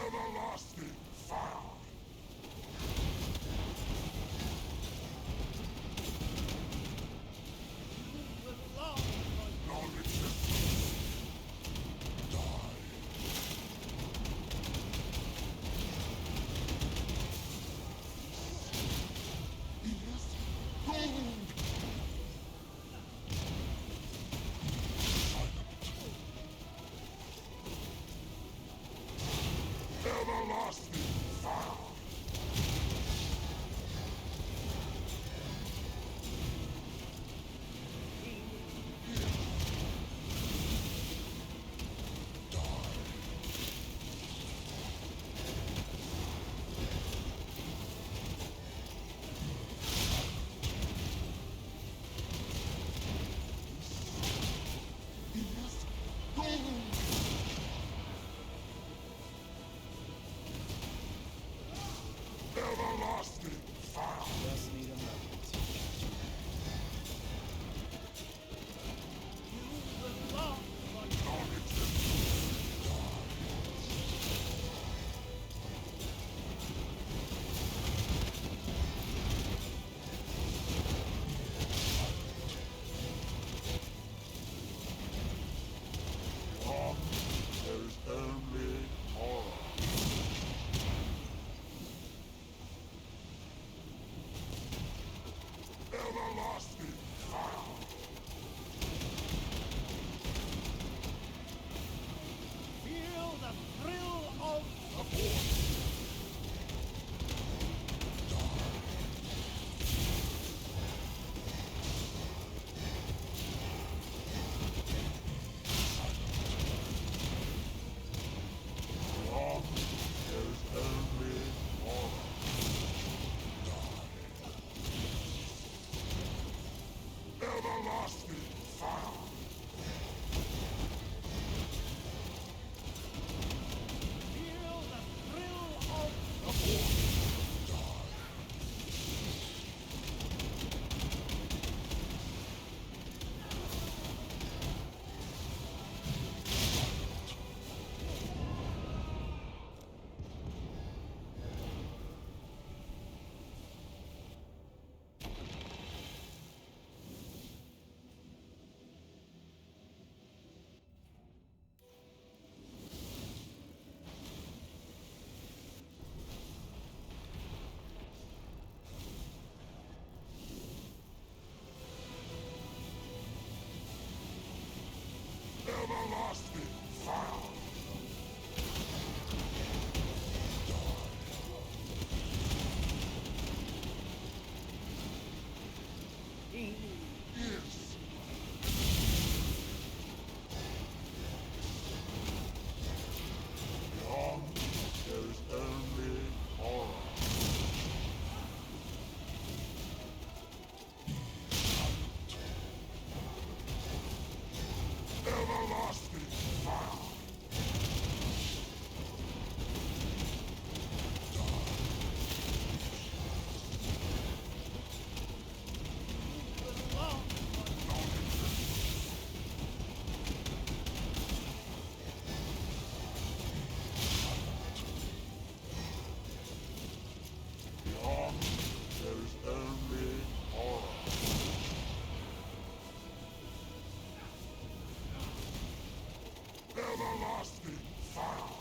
Everlasting fire! Non-existent! Die! Is gold! Everlasting fire! Is gold! Everlasting fire! Just need a moment. Non-existent! There's only horror. Everlasting fire! Feel the thrill of Abort! There's only horror. Everlasting fire! feel the thrill of Abort! Everlasting fire! Is beyond there's only horror. Everlasting fire! Beyond there's only horror. Everlasting fire!